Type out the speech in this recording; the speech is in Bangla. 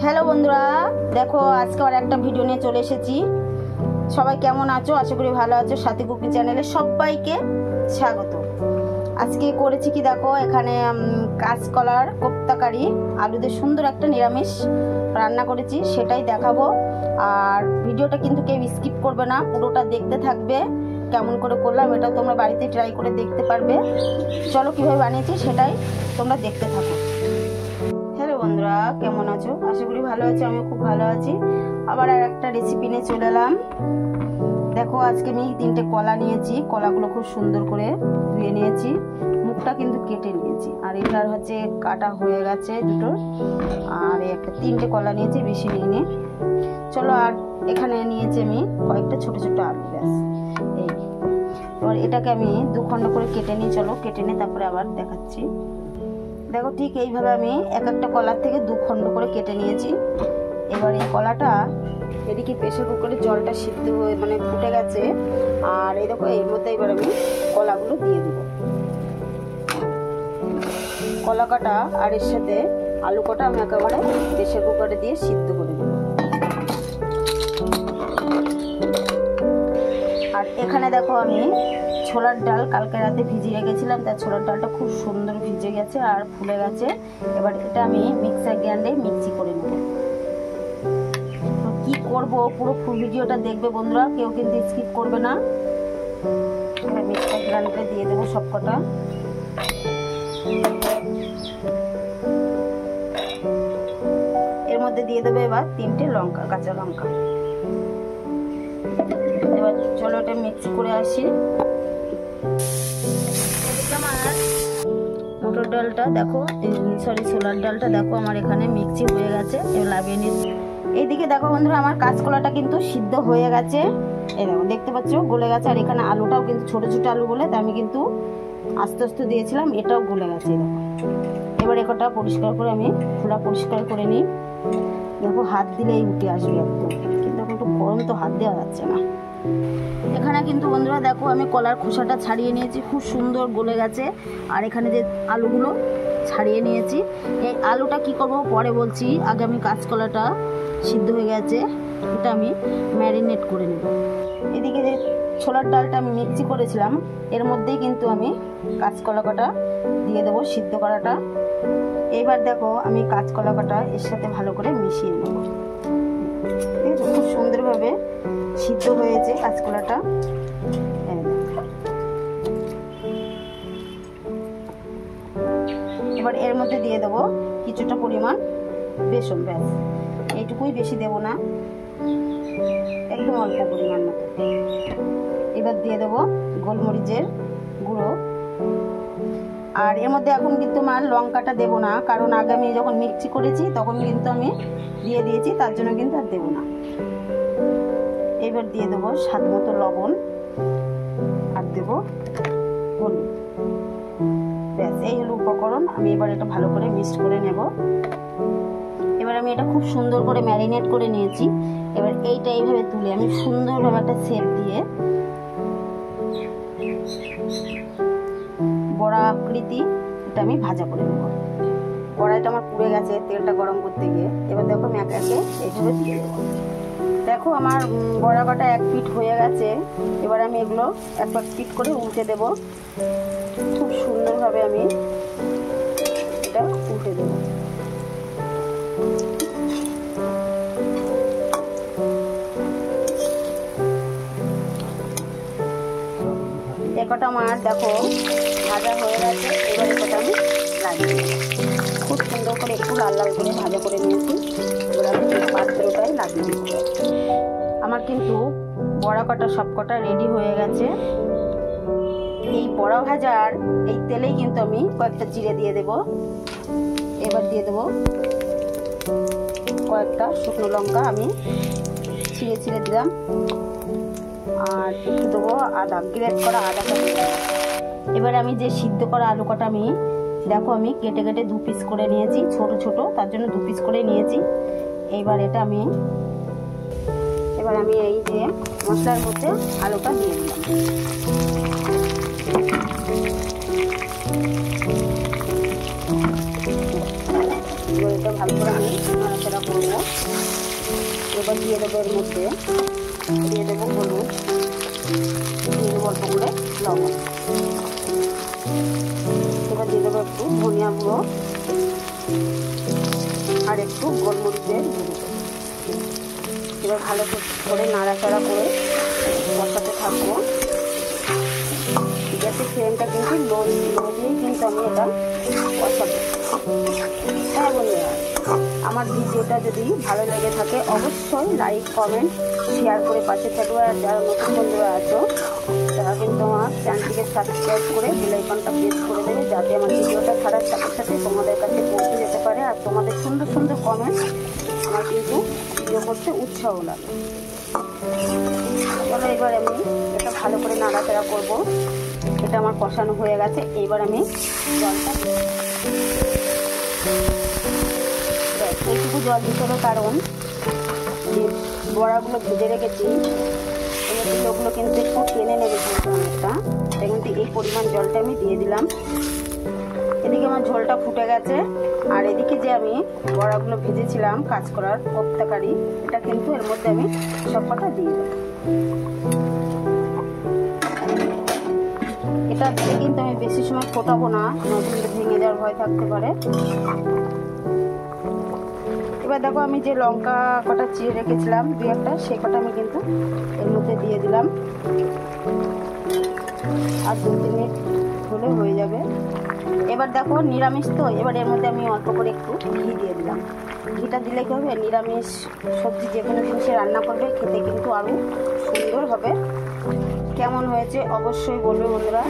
হ্যালো বন্ধুরা, দেখো আজকে আর একটা ভিডিও নিয়ে চলে এসেছি। সবাই কেমন আছো? আশা করি ভালো আছো। সাথী কুকিং চ্যানেলে সবাইকে স্বাগত। আজকে করেছি কি দেখো, এখানে কাঁচকলার কোপ্তাকারি আলু দিয়ে সুন্দর একটা নিরামিষ রান্না করেছি, সেটাই দেখাবো। আর ভিডিওটা কিন্তু কেউ স্কিপ করবে না, পুরোটা দেখতে থাকবে। কেমন করে করলাম এটা তোমরা বাড়িতে ট্রাই করে দেখতে পারবে। চলো কিভাবে বানিয়েছি সেটাই তোমরা দেখতে থাকো। হ্যালো বন্ধুরা, কেমন আছো? আশা করি ভালো আছো, আমিও খুব ভালো আছি। আবার আর একটা রেসিপি নিয়ে চলে এলাম। দেখো আজকে আমি 3টে কলা নিয়েছি, কলাগুলো খুব সুন্দর করে ধুয়ে নিয়েছি, মুখটা কিন্তু কেটে নিয়েছি। আর এটার হচ্ছে কাটা হয়ে গেছে দুটো। আর একটা 3টে কলা নিয়েছি, বেশি নিইনি। চলো, আর এখানে নিয়েছি আমি কয়েকটা ছোট ছোট আলু, ব্যাস এই। এবার এটাকে আমি 2 খণ্ড করে কেটে নিই। চলো কেটে নিই, তারপরে আবার দেখাচ্ছি। দেখো ঠিক এইভাবে আমি এক একটা কলার থেকে 2 খণ্ড করে কেটে নিয়েছি। এবার এই কলাটা এদিকে প্রেসার কুকারে জলটা সিদ্ধ হয়ে ফুটে গেছে। আর এই দেখো এর মধ্যে এবার আমি কলাগুলো দিয়ে দেবো, কলা কাটা আর এর সাথে আলু কাটা আমি একেবারে প্রেসার কুকারে দিয়ে সিদ্ধ করে দেবো। আর এখানে দেখো আমি ছোলার ডাল কালকে রাতে ভিজিয়ে রেখেছিলাম, তার ছোলার ডালটা খুব সুন্দর ভিজে গেছে আর ফুলে গেছে। এবার এটা আমি মিক্সার গ্রাইন্ডারে মিক্সি করে নেব। তো কি করব পুরো ফুল ভিডিওটা দেখবে বন্ধুরা, কেউ কিন্তু স্কিপ করবে না। মিক্সার গ্রাইন্ডারে দিয়ে দেবো সবকটা। এর মধ্যে দিয়ে দেবো এবার 3টে লঙ্কা, কাঁচা লঙ্কা। এবার চলো এটা মিক্স করে আসি। মটর ডালটা দেখো, ছোলার ডালটা দেখো আমার এখানে মিক্সি হয়ে গেছে, এবার লাভিয়ে নিচ্ছি। এইদিকে দেখো বন্ধুরা আমার কাঁচকলাটা কিন্তু সিদ্ধ হয়ে গেছে, এই দেখো দেখতে পাচ্ছ গলে গেছে। আর এখানে আলুটাও কিন্তু ছোট ছোট আলু বলে আমি কিন্তু আস্তে আস্তে দিয়েছিলাম, এটাও গলে গেছে। এবার একটা পরিষ্কার করে আমি খোলা পরিষ্কার করে নিই। দেখো হাত দিলেই উঠে আসবে একদম, কিন্তু একটু গরম তো হাত দেওয়া যাচ্ছে না। এখানে কিন্তু বন্ধুরা দেখো আমি কলার খোসাটা ছাড়িয়ে নিয়েছি, খুব সুন্দর গলে গেছে। আর এখানে যে আলুগুলো ছাড়িয়ে নিয়েছি, এই আলুটা কি করব পরে বলছি। আগে আমি কাঁচকলাটা সিদ্ধ হয়ে গেছে, এটা আমি ম্যারিনেট করে নেব। এদিকে যে ছোলার ডালটা আমি মিক্সি করেছিলাম, এর মধ্যেই কিন্তু আমি কাঁচকলা কাটা দিয়ে দেবো, সিদ্ধ করাটা। এবার দেখো আমি কাঁচকলা কাটা এর সাথে ভালো করে মিশিয়ে নেব। ঠিক আছে, খুব সুন্দরভাবে সিদ্ধ হয়েছে কাঁচকলাটা। এবার এর মধ্যে দিয়ে দেবো কিছুটা পরিমাণ বেসন, ব্যাস এইটুকুই, বেশি দেব না, একদম অল্প পরিমাণ মতো। এবার দিয়ে দেবো গোলমরিচের গুঁড়ো। আর এর মধ্যে এখন কিন্তু আমার লঙ্কাটা দেবো না, কারণ আগে আমি যখন মিক্সি করেছি তখন কিন্তু আমি দিয়ে দিয়েছি, তার জন্য কিন্তু আর দেবো না। এবার দিয়ে দেবো স্বাদ মতো লবণ, আর দেবো হলুদ, ব্যাস এই হলো উপকরণ। আমি এবার এটা ভালো করে মিক্স করে নেব। এবার আমি এটা খুব সুন্দর করে ম্যারিনেট করে নিয়েছি। এবার এইটা এইভাবে তুলে আমি সুন্দরভাবে একটা শেপ দিয়ে বড়া আকৃতি এটা আমি ভাজা করে নেব। কড়াইটা আমার পুড়ে গেছে তেলটা গরম করতে গিয়ে। এবার দেখো আমি একে একে এইভাবে দিয়ে দেবো। দেখো আমার বড়া কাটা 1 পিঠ হয়ে গেছে। এবার আমি এগুলো 1 পিঠ করে উল্টে দেব। খুব সুন্দরভাবে আমি এটা উল্টে দেব। একটা আমার দেখো ভাজা হয়ে গেছে। এবার এটা আমি লাগিয়ে দেব। খুব সুন্দর করে একটু লাল লাল করে ভাজা করে নিয়েছি। এবার আমি পাত্রটাই লাগিয়ে দেব। আমার কিন্তু বড়া কটা সবকটা রেডি হয়ে গেছে। এই বড়া ভাজার এই তেলেই কিন্তু আমি কয়েকটা জিরে দিয়ে দেব। এবার দিয়ে দেব কয়েকটা শুকনো লঙ্কা, আমি ছিঁড়ে ছিঁড়ে দিলাম। আর একটু দেবো আদা, গ্রেট করা আদাটা দেবো। এবার আমি যে সিদ্ধ করা আলু কটা আমি দেখো আমি কেটে কেটে 2 পিস করে নিয়েছি, ছোট ছোট, তার জন্য 2 পিস করে নিয়েছি। এইবার এটা আমি এই যে মশলার মধ্যে আলুটা দিয়ে দিলাম। এটা ভালো করে আমি নাড়াচাড়া করবো। এবার দিয়ে দেবো এর মধ্যে, দিয়ে দেবো হলুদ, দিয়ে দেবো অল্প করে লবণ। এবার দিয়ে দেবো একটু ধনিয়া গুঁড়ো আর একটু গোলমরিচের গুঁড়ো। এবার ভালো করে নাড়াচাড়া করে কষাতে থাকবো। গ্যাসের ফ্লেমটা কিন্তু লো দিয়েই কিন্তু আমি এটা কষাবো। হ্যাঁ বন্ধুরা, আমার ভিডিওটা যদি ভালো লেগে থাকে অবশ্যই লাইক, কমেন্ট, শেয়ার করে পাশে থাকবে। আর যারা নতুন বন্ধুরা আছো তারা কিন্তু আমার চ্যানেলটিকে সাবস্ক্রাইব করে বেল আইকনটা প্রেস করে দেবে, যাতে আমার ভিডিওটা ছাড়ার সাথে সাথে তোমাদের কাছে পৌঁছে যেতে পারে। আর তোমাদের সুন্দর সুন্দর কমেন্ট আমার কিন্তু ভিডিও করতে উৎসাহ লাগে। চলো এবার আমি এটা ভালো করে নাড়াচাড়া করবো। এটা আমার কষানো হয়ে গেছে। এইবার আমি জলটা এইটুকু জল দিতে হবে, কারণ যে বড়াগুলো ভেজে রেখেছি ওগুলো কিন্তু একটু টেনে নেবে অনেকটা। তাই কিন্তু এই পরিমাণ জলটা আমি দিয়ে দিলাম। এদিকে আমার ঝোলটা ফুটে গেছে, আর এদিকে যে আমি বড়াগুলো ভেজেছিলাম কাজ করার কোপ্তাকারি, এটা কিন্তু এর মধ্যে আমি সব কটা দিয়ে দেবো। এটা দিয়ে কিন্তু আমি বেশি সময় ফোটাবো না, নতুন ভেঙে যাওয়ার ভয় থাকতে পারে। এবার দেখো আমি যে লঙ্কা কটা চিড়ে রেখেছিলাম দু একটা, সে কটা আমি কিন্তু এর মধ্যে দিয়ে দিলাম। আর 2-3 মিনিট হলে হয়ে যাবে। এবার দেখো নিরামিষ তো, এবার এর মধ্যে আমি অল্প করে একটু ঘি দিয়ে দিলাম। ঘিটা দিলে কি হবে, নিরামিষ সবজি যে কোনো জিনিসে রান্না করবে খেতে কিন্তু আরও সুন্দর হবে। কেমন হয়েছে অবশ্যই বলবে বন্ধুরা।